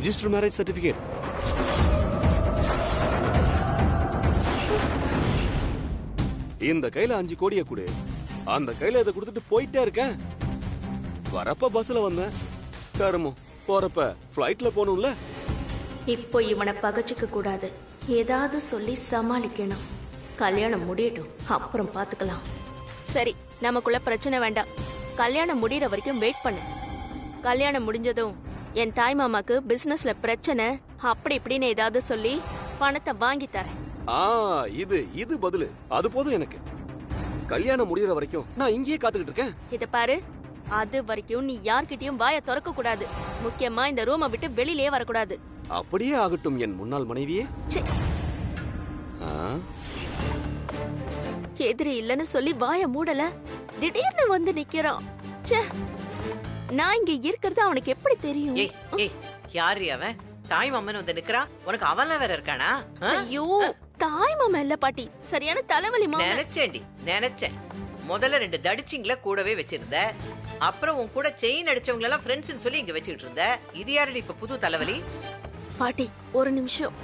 Register marriage certificate. இந்த கையில 5 கோடியை கொடு, அந்த கையில இதை கொடுத்துட்டு போயிட்டே இருக்கேன். வரப்ப பஸ்ல வந்தேன், கருமம் போறப்ப பிளைட்ல போகணும்ல. இப்போ இவனை பகச்சிக்க கூடாது, ஏதாவது சொல்லி சமாளிக்கணும். கல்யாணம் முடியட்டும், அப்புறம் பாத்துக்கலாம். சரி, நமக்குள்ள பிரச்சனை வேண்டாம். கல்யாணம் முடியற வரைக்கும் வெயிட் பண்ணு. கல்யாணம் முடிஞ்சதும் என் தாய் மாமாக்கு பிசினஸ்ல பிரச்சனை அப்படி இப்படின்னு ஏதாவது சொல்லி பணத்தை வாங்கி தரேன். இது பதிலு. அது போதும் எனக்கு. கல்யாணம் முடியற வரைக்கும் நான் இங்கேயே காத்துக்கிட்டு இருக்கேன். இத பாரு, அது வரைக்கும் நீ யார்கிட்டயும் வாயை திறக்க கூடாது. முக்கியமா இந்த ரூமை விட்டு வெளியிலே வரக்கூடாது. அப்படியே ஆகட்டும் என் முன்னாள் மனைவியே. எதிரி இல்லன்னு சொல்லி வாய மூடல, திடீர்னு வந்து நிக்கிறான். நான் இங்க இருக்கிறது அவனுக்கு எப்படி தெரியும்? யாரு அவன்? தாய் மாமன் வந்து நிக்கிறான், உனக்கு அவன்ல வேற இருக்கானா? ஐயோ, தாய் மாமா இல்ல பாட்டி, சரியான தலைவலி மாமா. நினைச்சேன் முதல்ல 2 தடிச்சிங்கள கூடவே வச்சிருந்த, அப்புறம் உன் கூட செயின் அடிச்சவங்க எல்லாம் ஃப்ரெண்ட்ஸ்னு சொல்லி இங்க வச்சுக்கிட்டு இருந்த. இது யாரடி இப்ப புது தலைவலி? பாட்டி ஒரு நிமிஷம்.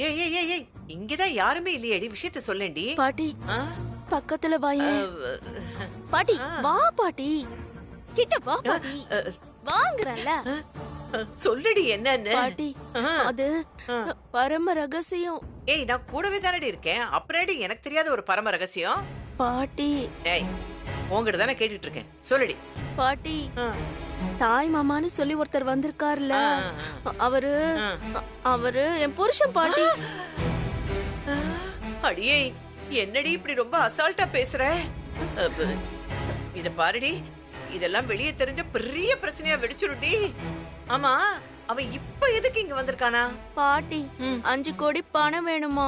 ஏய் இங்கதான் யாருமே இல்லையடி, விஷயத்த சொல்லேண்டி. பாட்டி பக்கத்துல வாயே. பாட்டி வா, பாட்டி கிட்ட வா. பாட்டி வாங்குறல, சொல்லுடி என்னன்னு. பாட்டி அது பரம ரகசியம். ஏய் நான் கூடவே தானடி இருக்கேன், அப்புறம் எனக்கு தெரியாத ஒரு பரம ரகசியம்? பாட்டி ஏய் உங்ககிட்ட தானே கேட்டுட்டு இருக்கேன், சொல்லுடி. பாட்டி தாய் மாமான்னு சொல்லி ஒருத்தர் வந்திருக்காருல, அவரு என் புருஷன். பாட்டி அடியே என்னடி இப்படி ரொம்ப அசால்ட்டா பேசுற? இத பாருடி, இதெல்லாம் வெளியே தெரிஞ்ச பெரிய பிரச்சனையா வெடிச்சுருடி. ஆமா அவன் இப்ப எதுக்கு இங்க வந்திருக்கானா? பாட்டி 5 கோடி பணம் வேணுமா?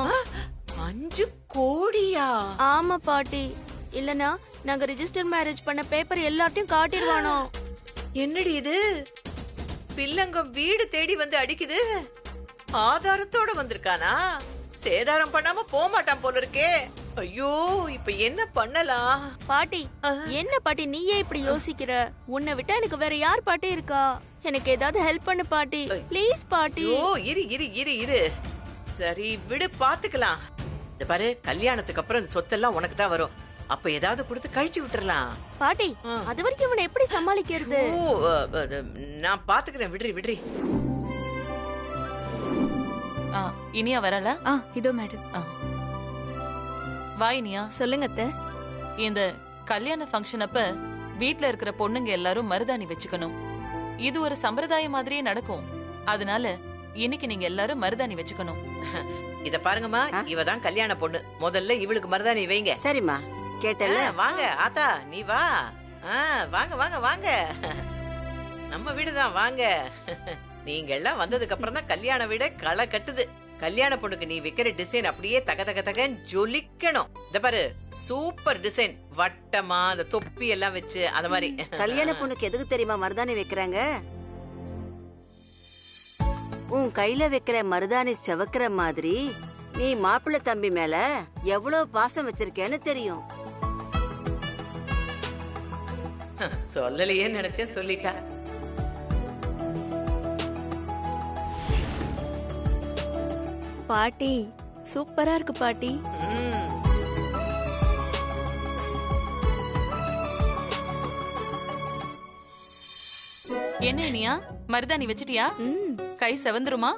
5 கோடியா? ஆமா பாட்டி, இல்லனா நாங்க ரிஜிஸ்டர் மேரேஜ் பண்ண பேப்பர் எல்லாத்தையும் காட்டிடுவானோ. என்னடி இது, பில்லங்கம் வீடு தேடி வந்து அடிக்குது. ஆதாரத்தோட வந்திருக்கானா? சேதாரம் பண்ணாம போக மாட்டான் போல இருக்கே. ஐயோ இப்ப என்ன பண்ணலாம்? பாட்டி என்ன பாட்டி நீயே இப்படி யோசிக்கிற? உன்னை விட்டா எனக்கு வேற யார் பாட்டி இருக்கா? எனக்கு ஏதாவது ஹெல்ப் பண்ணு பாட்டி, ப்ளீஸ் பாட்டி. ஓ இரு சரி விடு, பாத்துக்கலாம். இந்த பாரு, கல்யாணத்துக்கு அப்புறம் இந்த சொத்தெல்லாம் உனக்கு தான் வரும். அப்ப ஏதாவது கொடுத்து கழிச்சு விட்டுறலாம். பாட்டி அது வரைக்கும் இவனை எப்படி சமாளிக்கிறது? நான் பாத்துக்கிறேன், விடுறி. இனியா வரல? இதோ மேடம். வா இனியா. சொல்லுங்க அத்தை. இந்த கல்யாண ஃபங்க்ஷன் அப்ப வீட்ல இருக்கிற பொண்ணுங்க எல்லாரும் மருதாணி வச்சுக்கணும். இது ஒரு சம்பிரதாயம் மாதிரியே நடக்கும். அதனால இன்னைக்கு நீங்க எல்லாரும் மருதாணி வச்சுக்கணும். இத பாருங்கம்மா, இவதான் கல்யாண பொண்ணு. முதல்ல இவளுக்கு மருதாணி வைங்க. சரிம்மா, கேட்டல. வாங்க ஆத்தா, நீ வா. வாங்க நம்ம வீடுதான், வாங்க. நீங்க எல்லாம் வந்ததுக்கு அப்புறம் தான் கல்யாண வீட களை கட்டுது. கல்யாண பொண்ணுக்கு நீ வைக்கிற டிசைன் அப்படியே தகன்னு ஜொலிக்கணும். இந்த பாரு, சூப்பர் டிசைன், வட்டமா அந்த தொப்பி எல்லாம் வச்சு அந்த மாதிரி. கல்யாண பொண்ணுக்கு எதுக்கு தெரியுமா மருதாணி வைக்கிறாங்க? உன் கையில வைக்கிற மருதாணி செவக்கிற மாதிரி நீ மாப்பிள்ளை தம்பி மேல எவ்வளவு பாசம் வச்சிருக்கேன்னு தெரியும். சொல்லலையே நினைச்சேன், சொல்லிட்டா. பாட்டி சூப்பரா இருக்கு பாட்டி. என்ன இனியா, மருதாணி வச்சிட்டியா? கை செவந்துருமா?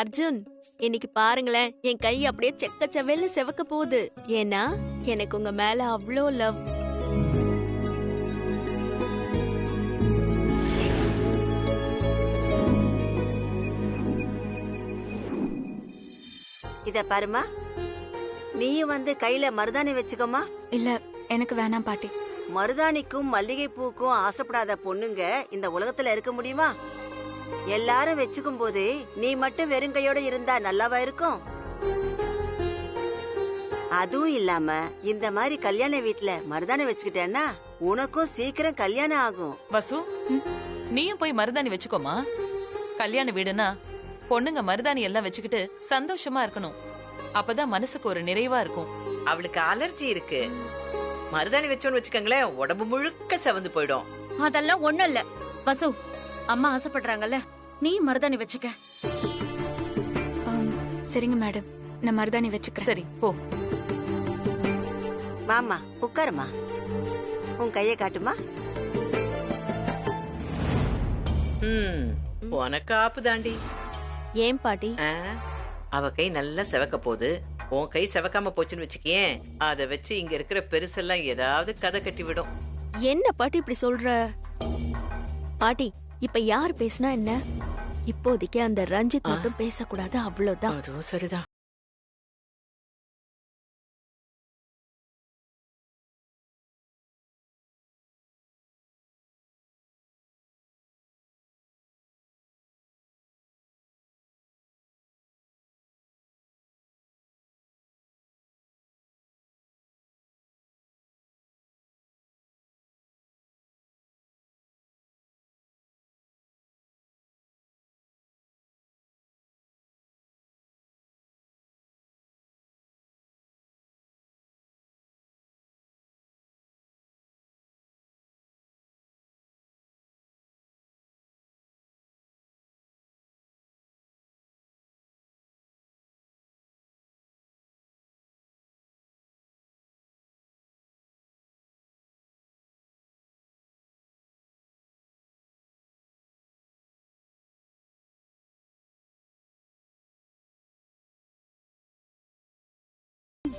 அர்ஜுன், இன்னைக்கு பாருங்களேன், என் கை அப்படியே செக்க செவ்வேல்னு செவக்க போகுது. ஏன்னா எனக்கு உங்க மேல அவ்வளோ லவ். இத பாருமா, நீயும் வந்து கையில மருதாணி வச்சுக்கோமா. இல்ல எனக்கு வேணாம் பாட்டி. மருதாணிக்கும் மல்லிகை பூக்கும் ஆசைப்படாத பொண்ணுங்க இந்த உலகத்துல இருக்க முடியுமா? எல்லாரும் வச்சுக்கும் போது நீ மட்டும் வெறுங்கையோட இருந்தா நல்லாவா இருக்கும்? அதுவும் இல்லாம இந்த மாதிரி கல்யாண வீட்டுல மருதாணி வச்சுக்கிட்டேன்னா உனக்கும் சீக்கிரம் கல்யாணம் ஆகும். வசு, நீயும் போய் மருதாணி வச்சுக்கோமா. கல்யாண வீடுனா பொண்ணுங்க மருதாணி எல்லாம் வச்சுக்கிட்டு சந்தோஷமா இருக்கணும். அப்பதான் மனசுக்கு ஒரு நிறைவா இருக்கும். அவளுக்கு அலர்ஜி இருக்கு. மருதாணி வச்சோன்னு வச்சுக்கங்களேன், உடம்பு முழுக்க செவந்து போயிடும். அதெல்லாம் ஒண்ணும் இல்ல வசு, அம்மா ஆசைப்படுறாங்கல்ல, நீ மருதாணி வச்சுக்க. சரிங்க மேடம், நான் மருதாணி வச்சுக்கிறேன். சரி போ. வாம்மா உட்காருமா. உன் கையை காட்டுமா. உனக்கு ஆப்பு தாண்டி. ஏன் பாட்டி? அவ கை நல்லா செவக்க போகுது, உன் கை செவக்காம போச்சுன்னு வச்சுக்கேன், அத வச்சு இங்க இருக்கிற பெருசெல்லாம் ஏதாவது கதை கட்டி விடும். என்ன பாட்டி இப்படி சொல்ற? பாட்டி இப்ப யார் பேசினா என்ன? இப்போதைக்கு அந்த ரஞ்சித் மட்டும் பேசக்கூடாது, அவ்வளவுதான். அதுவும் சரிதான்.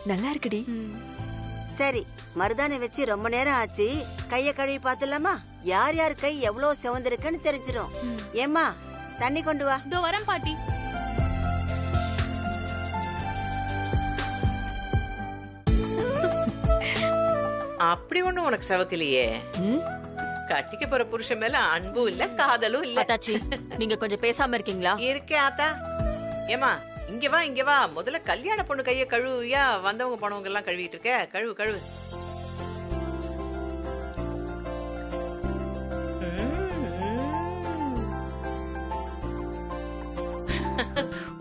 நல்லா இருக்குடி. சரி, மருதாணி வச்சு ரொம்ப நேரம் ஆச்சு, கைய கழுவி பாத்துலாமா? யார் யார் கை எவ்வளவு சிவந்திருக்குன்னு தெரிஞ்சிடும். ஏம்மா தண்ணி கொண்டு வா. இதோ வரேன் பாட்டி. அப்படி ஒண்ணும் உனக்கு செவக்கலையே. கட்டிக்க போற புருஷன் மேல அன்பும் இல்ல, காதலும் இல்ல. அத்தாச்சி, நீங்க கொஞ்சம் பேசாம இருக்கீங்களா? இருக்கே ஆத்தா. ஏமா இங்க வா, இங்க வா. முதல்ல கல்யாண பொண்ணு கைய கழுவியா? வந்தவங்க போனவங்க எல்லாம் கழுவிட்டு இருக்க. கழுவு கழுவு.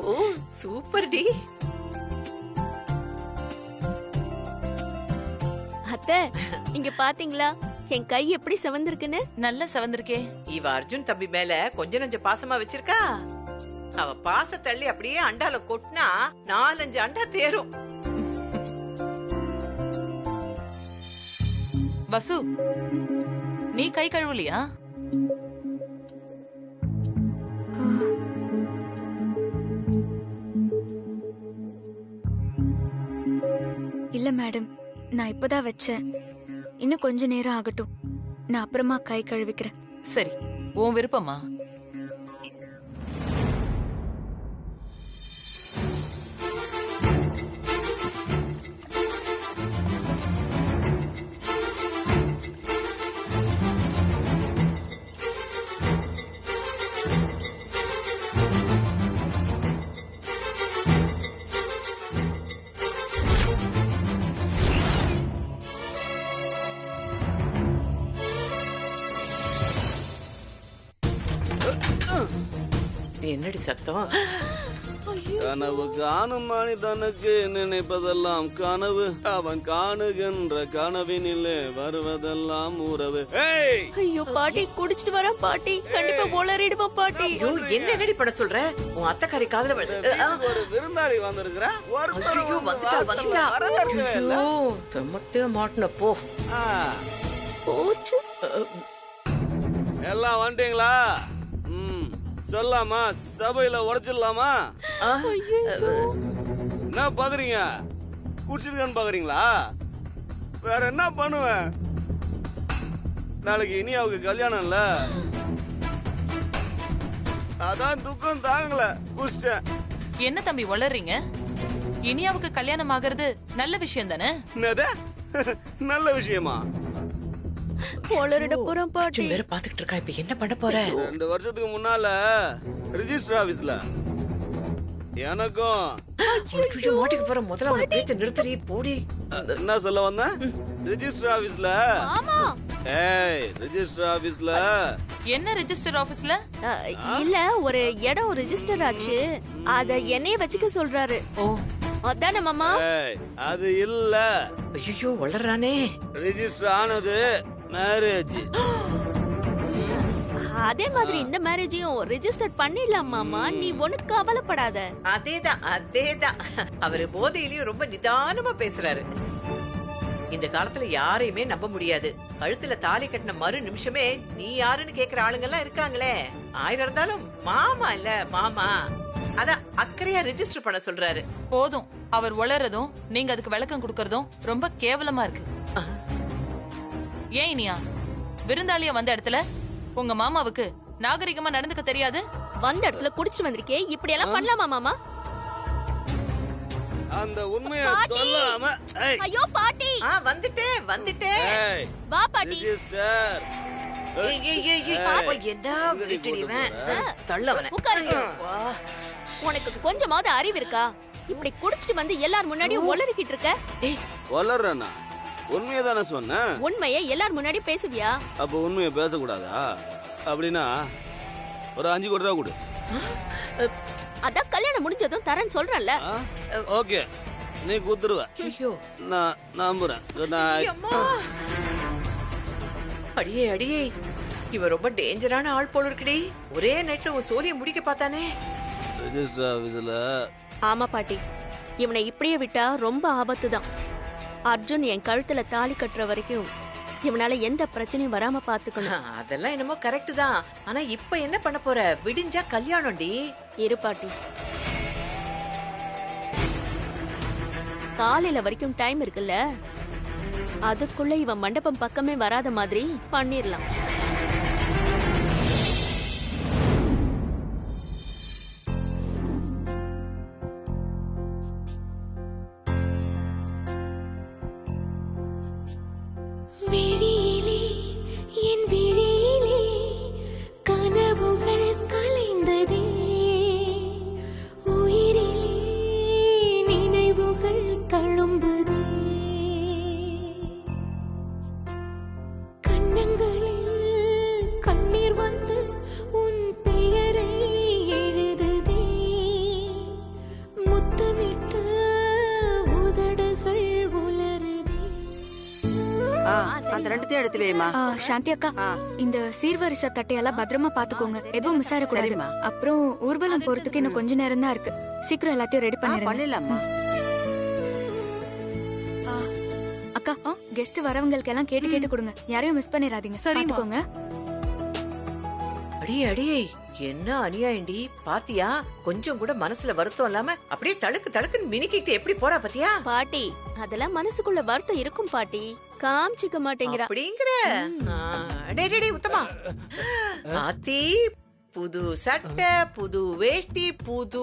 ஓ சூப்பர் டி. அத்தை இங்க பாத்தீங்களா என் கை எப்படி செவந்திருக்குன்னு? நல்லா செவந்திருக்கே. இவ அர்ஜுன் தம்பி மேல கொஞ்ச நஞ்ச பாசமா வச்சிருக்கா. அவ பாச தள்ளி அப்படியே அண்டால கொட்டினா 4-5 அண்டா தேரும். வசு, நீ கை கழுவலையா? இல்ல மேடம், நான் இப்பதான் வச்சேன். இன்னும் கொஞ்ச நேரம் ஆகட்டும், நான் அப்புறமா கை கழுவிக்கிறேன். சரி, உன் விருப்பமா? என்னடி சத்தம்? கனவு காணும் மனிதனுக்கு நினைப்பதெல்லாம் கனவு, அவன் காணுகின்ற கனவினிலே வருவதெல்லாம் உறவு. ஐயோ பாட்டி, குடிச்சிட்டு வர பாட்டி, கண்டிப்பா போலறிடுமா பாட்டி. ஐயோ என்னடி பண்ண சொல்ற? உன் அத்தைக்காரி காதுல ஒரு விருந்தாளி வந்திருக்கிறா. வந்துட்டா மாட்டின போ. போச்சு. எல்லாம் வந்துட்டீங்களா? சொல்லாமா? சபையில உடைச்சிடலாமா? என்ன பாக்குறீங்க? குடிச்சிருக்கான்னு பாக்குறீங்களா? வேற என்ன பண்ணுவேன்? நாளைக்கு இனியாவுக்கு கல்யாணம் இல்ல, அதான் துக்கம் தாங்கல, குடிச்சிட்டேன். என்ன தம்பி வளர்றீங்க? இனியாவுக்கு கல்யாணம் ஆகிறது நல்ல விஷயம் தானே? என்னது நல்ல விஷயமா? போலரிட போறோம் பாட்டி. வேற பாத்துக்கிட்டு இருக்கா. இப்ப என்ன பண்ண போற? 2 வருஷத்துக்கு முன்னால ரிஜிஸ்டர் ஆபீஸ்ல எனக்கும் மாட்டிக்கு போற. முதல்ல அவன் பேச்ச நிறுத்தடி போடி. என்ன சொல்ல வந்த? ரிஜிஸ்டர் ஆபீஸ்ல. ஏய், ரிஜிஸ்டர் ஆபீஸ்ல. என்ன ரிஜிஸ்டர் ஆபீஸ்ல? இல்ல, ஒரு இடம் ரிஜிஸ்டர் ஆச்சு, அத என்னைய வச்சுக்க சொல்றாரு. ஓ அதானே மாமா? ஏய், அது இல்ல. ஐயோ வளர்றானே. ரிஜிஸ்டர் ஆனது மேரேஜ். அதே மாதிரி இந்த மேரேஜையும் ரெஜிஸ்டர் பண்ணிடலாம் மாமா, நீ ஒண்ணு கவலைப்படாத. அதேதான் அவரு போதையிலயும் ரொம்ப நிதானமா பேசுறாரு. இந்த காலத்துல யாரையுமே நம்ப முடியாது. கழுத்துல தாலி கட்டின மறு நிமிஷமே நீ யாருன்னு கேக்குற ஆளுங்க எல்லாம் இருக்காங்களே. 1000 இருந்தாலும் மாமா இல்ல மாமா. அதான் அக்கறையா ரெஜிஸ்டர் பண்ண சொல்றாரு. போதும், அவர் உளறதும் நீங்க அதுக்கு விளக்கம் கொடுக்கறதும் ரொம்ப கேவலமா இருக்கு. ஏன் இனியா, விருந்தாளியா வந்த இடத்துல உங்க மாமாவுக்கு நாகரிகமா நடந்துக்க தெரியாது? வந்த இடத்துல குடிச்சிட்டு வந்திருக்கே, இப்படி எல்லாம் பண்ணலாமா மாமா? அந்த உண்மையை சொல்லாம ஐயோ பாட்டி, வந்துட்டேன். வா பாட்டி. ரெஜிஸ்டர் என்ன விட்டுடுவேன், தள்ளவன. உட்காருங்க. உனக்கு கொஞ்சமாவது அறிவு இருக்கா? இப்படி குடிச்சிட்டு வந்து எல்லார் முன்னாடியும் ஒளறிக்கிட்டு இருக்க. வளர்றேன்னா உண்மையை தானே சொன்னேன். உண்மையை எல்லார் முன்னாடி பேசுவியா? அப்போ உண்மையை பேசக்கூடாதா? அப்படின்னா ஒரு 5 கோடி ரூபா கொடு. அதான் கல்யாணம் முடிஞ்சதும் தரேன்னு சொல்றேன்ல. ஓகே, நீ குத்துருவ. நான் நம்புறேன். அடியே இவ ரொம்ப டேஞ்சரான ஆள் போல இருக்குடி. ஒரே நைட்ல ஒரு சோழியை முடிக்க பார்த்தானே. ரெஜிஸ்டர் ஆபீஸ்ல. ஆமா பாட்டி, இவனை இப்படியே விட்டா ரொம்ப ஆபத்து தான். அர்ஜுன் என் கழுத்துல தாலி கட்டுற வரைக்கும் இவனால எந்த பிரச்சனையும் வராம பாத்துக்கணும். அதெல்லாம் என்னமோ கரெக்ட் தான். ஆனா இப்ப என்ன பண்ண போற? விடிஞ்சா கல்யாணம்டி. இரு பாட்டி, காலையில வரைக்கும் டைம் இருக்குல்ல, அதுக்குள்ள இவன் மண்டபம் பக்கமே வராத மாதிரி பண்ணிரலாம். அந்த ரெண்டுத்தையும் எடுத்து வைமா. சாந்தி அக்கா, இந்த சீர்வரிசை தட்டையெல்லாம் பத்திரமா பாத்துக்கோங்க, எதுவும் மிஸ் ஆயிடக்கூடாது. அப்புறம் ஊர்வலம் போறதுக்கு இன்னும் கொஞ்ச நேரம் தான் இருக்கு. சீக்கிரம் எல்லாத்தையும் ரெடி பண்ணிடலாமா? அக்கா, கெஸ்ட் வரவங்களுக்கு எல்லாம் கேட்டு கொடுங்க, யாரையும் மிஸ் பண்ணிடாதீங்க. பாத்துக்கோங்க. அடியே என்ன அநியாயண்டி. பாத்தியா, கொஞ்சம் கூட மனசுல வருத்தம் இல்லாம அப்படியே தடுக்குன்னு மினிக்கிட்டு எப்படி போறா பாத்தியா? பாட்டி, அதெல்லாம் மனசுக்குள்ள வருத்தம் இருக்கும் பாட்டி, காமிச்சிக்க மாட்டேங்கிறா. அப்படிங்கிற டேய் உத்தமா, ஆத்தி புது சட்டை, புது வேஷ்டி, புது.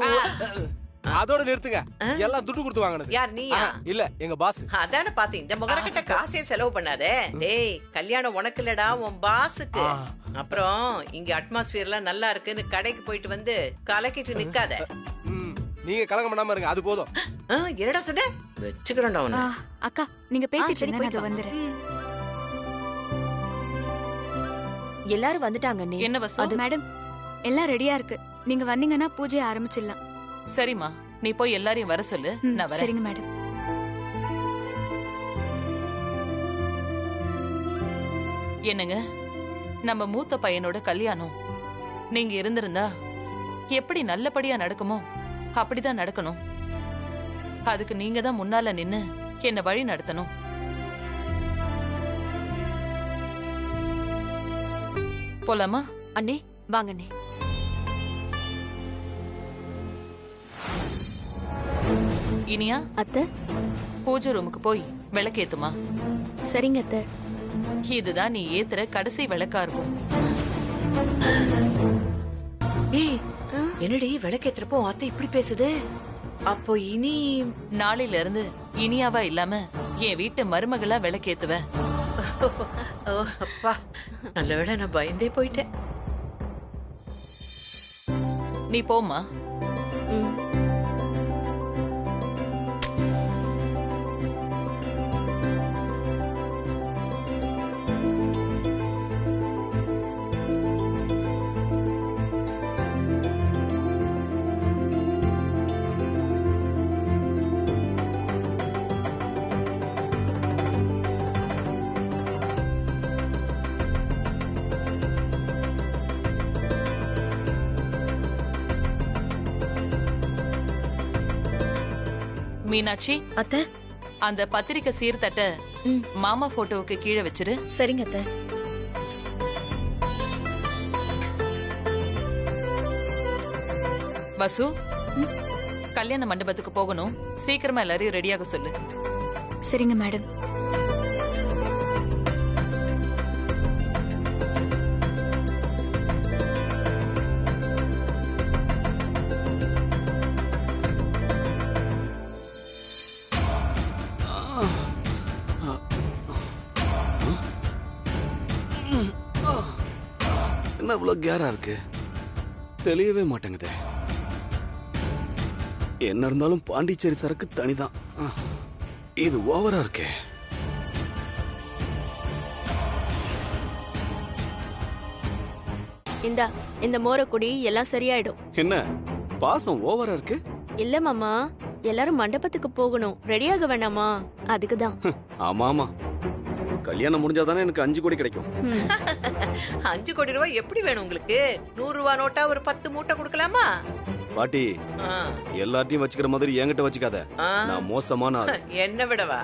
அதோட நிறுத்துங்க, எல்லாம் துட்டு கொடுத்து வாங்கினது. யார், நீயா? இல்ல, எங்க பாஸ். அதான பாத்தீங்க, இந்த முகரக்கிட்ட காசே செலவு பண்ணாதே. டேய், கல்யாணம் உனக்கு இல்லடா, உன் பாஸுக்கு. அப்புறம் இங்க அட்மாஸ்பியர்லாம் நல்லா இருக்குன்னு கடைக்கு போயிட்டு வந்து கலக்கிட்டு நிக்காத. நீங்க கலங்க பண்ணாம இருங்க, அது போதும். என்னடா சொன்ன? வெச்சுக்கிறோம்டா உன்னை. அக்கா, நீங்க பேசிட்டு இருங்க, நான் வந்துறேன். எல்லாரும் வந்துட்டாங்க. என்ன வசு? மேடம், எல்லாம் ரெடியா இருக்கு. நீங்க வந்தீங்கன்னா பூஜையை ஆரம்பிச்சிடலாம். சரிம்மா, நீ போய் எல்லாரையும் வர சொல்லு, நான் வரேன். சரிங்க மேடம். என்னங்க, நம்ம மூத்த பையனோட கல்யாணம் நீங்க இருந்திருந்தா எப்படி நல்லபடியா நடக்குமோ அப்படிதான் நடக்கணும். அதுக்கு நீங்க தான் முன்னால நின்னு என்ன வழி நடத்தணும். போலாமா? அண்ணே வாங்க அண்ணே. இனியா, அத்தை, பூஜை ரூமுக்கு போய் விளக்கேத்துமா. சரிங்க அத்தை. இதுதான் நீ ஏத்துற கடைசி விளக்கா இருக்கும். ஏய், என்னடி விளக்கேத்துறப்போ அத்தை இப்படி பேசுது? அப்போ இனி நாளையில இருந்து இனியாவா இல்லாம என் வீட்டு மருமகளா விளக்கேத்துவ. அப்பா, நல்ல வேளை நான் பயந்தே போயிட்டேன். நீ போமா. மீனாட்சி, அத்தை. அந்த பத்திரிக்கை சீர்தட்ட மாமா போட்டோவுக்கு கீழே வச்சிரு. சரிங்க அத்தை. வசு, கல்யாண மண்டபத்துக்கு போகணும். சீக்கிரமா எல்லாரையும் ரெடியாக சொல்லு. சரிங்க மேடம். என்ன இவ்வளவு கேரா இருக்கு? தெளியவே மாட்டேங்குது. என்ன இருந்தாலும் பாண்டிச்சேரி சரக்கு தனிதான். இது ஓவரா இருக்கே. இந்த மோரக்குடி எல்லாம் சரியாயிடும். என்ன பாசம் ஓவரா இருக்கு? இல்ல மாமா, எல்லாரும் மண்டபத்துக்கு போகணும். ரெடியாக வேண்டாமா? அதுக்குதான். ஆமா ஆமா, கல்யாணம் முடிஞ்சாதானே எனக்கு 5 கோடி கிடைக்கும். 5 கோடி ரூபாய் எப்படி வேணும் உங்களுக்கு? 100 ரூபாய் நோட்டா ஒரு 10 மூட்டை கொடுக்கலாமா? பாட்டி, எல்லாத்தையும் வச்சுக்கிற மாதிரி என்கிட்ட வச்சுக்காத. நான் மோசமான ஆளு. என்ன விடவா?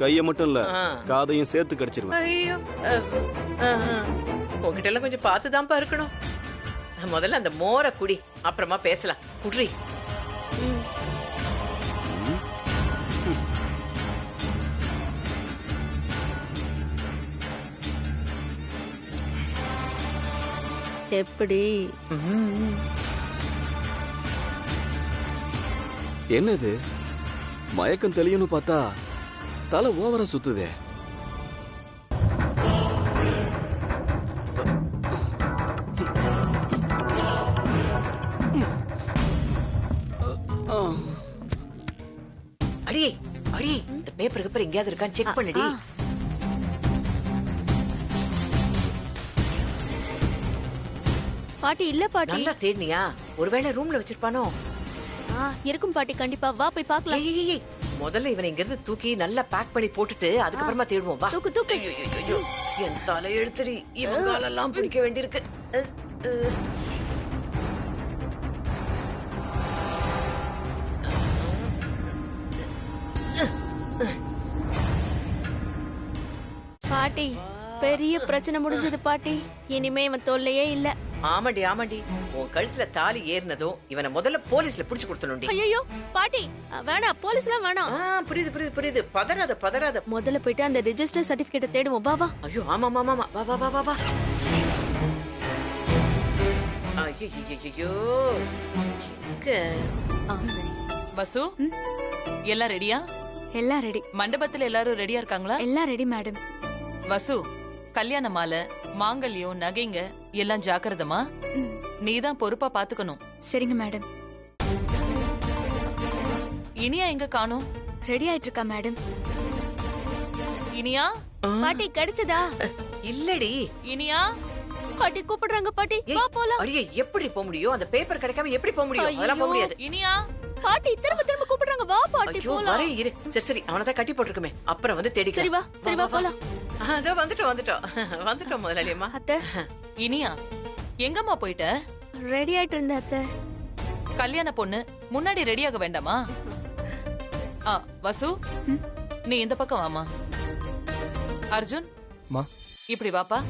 கைய மட்டும் இல்ல, காதையும் சேர்த்து கடிச்சிருவேன். ஐயோ, உங்ககிட்ட எல்லாம் கொஞ்சம் பார்த்துதான்ப்பா இருக்கணும். முதல்ல அந்த மோர குடி, அப்புறமா பேசலாம். குடி. எப்படி? என்னது மயக்கம் தெளியும்னு பார்த்தா தலை ஓவரா சுத்துதே. அடி அடி, இந்த பேப்பர் எங்கேயாவது இருக்கான்னு செக் பண்ணுடி. பாட்டி இல்ல பாட்டி. நல்லா தேடினியா? ஒருவேளை ரூம்ல வச்சிருப்பானோ? இருக்கும் பாட்டி, கண்டிப்பா. வா போய் பார்க்கலாம். முதல்ல இவனை இங்க இருந்து தூக்கி நல்லா பேக் பண்ணி போட்டுட்டு அதுக்கப்புறமா தேடுவோம். வா. தூக்கு தூக்கு. என் தலை எழுத்துடி, இவன் காலெல்லாம் பிடிக்க வேண்டியிருக்கு. பாட்டி, பெரிய பிரச்சனை முடிஞ்சது பாட்டி. இனிமே இவன் தொல்லையே இல்ல. ஆமாண்டி ஆமாண்டி, உன் கழுத்துல தாலி ஏறினதும் இவனை முதல்ல போலீஸ்ல புடிச்சு கொடுத்தனும்டி. ஐயோ பாட்டி, வேணாம், போலீஸ்லாம் வேணாம். புரியுது புரியுது புரியுது, பதறாத பதறாத. முதல்ல போயிட்டு அந்த ரெஜிஸ்டர் சர்டிபிகேட் தேடுவோம். வா வா. ஐயோ ஆமா ஆமா ஆமா, வா வா வா வா வா. ஐயோ, சரி. வசு, எல்லாம் ரெடியா? எல்லாம் ரெடி. மண்டபத்துல எல்லாரும் ரெடியா இருக்காங்களா? எல்லாம் ரெடி மேடம். வசு, கல்யாண மாலை, மாங்கல்யம், நகைங்க எல்லாம் ஜாக்கிரதமா. நீதான் பொறுப்பா பாத்துக்கணும். சரிங்க மேடம். இனியா எங்க காணோம்? ரெடி ஆயிட்டு இருக்கா மேடம். இனியா? பாட்டி கிடைச்சதா? இல்லடி. இனியா? பாட்டி கூப்பிடுறாங்க பாட்டி, வா போலாம். அடியே, எப்படி போக முடியும்? அந்த பேப்பர் கிடைக்காம எப்படி போக முடியும்? அதெல்லாம் போக முடியாது. இனியா? பாட்டி திரும்ப திரும்ப கூப்பிடுறாங்க, வா பாட்டி போலாம். வரே இரு. சரி சரி, அவனை தான் கட்டி போட்டுருக்குமே, அப்புறம் வந்து தேடிக்கலாம். சரி வா, சரி வா போலாம். அதோ வந்துட்டோம் முதலாளியம்மா. அத்தை. இனியா எங்கம்மா போயிட்ட? ரெடி ஆயிட்டு இருந்த அத்தை. கல்யாண பொண்ணு முன்னாடி ரெடியாக வேண்டாமா? வசு, நீ இந்த பக்கம் வாமா. அர்ஜுன், இப்படி வாப்பா.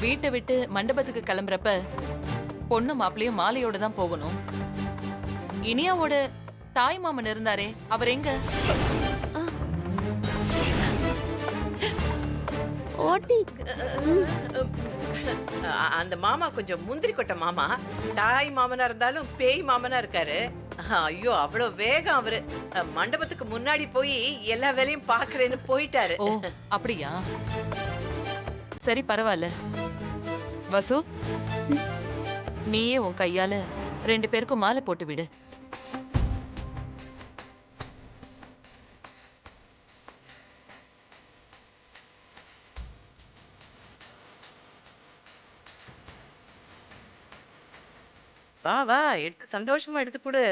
வீட்டை விட்டு மண்டபத்துக்கு கிளம்புறப்ப பொண்ணு மாப்பிளையும் மாலையோட தான் போகணும். இனியாவோட தாய் மாமன் இருந்தாரே, அவர் எங்க? அந்த மாமா கொஞ்சம் முந்திரி கொட்ட மாமா. தாய் மாமனா இருந்தாலும் பேய் மாமனா இருக்காரு. ஐயோ, அவ்வளவு வேகம் அவரு. மண்டபத்துக்கு முன்னாடி போய் எல்லா வேலையும் பாக்குறேன்னு போயிட்டாரு. ஓ அப்படியா? சரி பரவாயில்ல. வசு, நீயே உன் கையால 2 பேருக்கும் மாலை போட்டு விடு. வா வா எடுத்து சந்தோஷமா எடுத்து கொடு.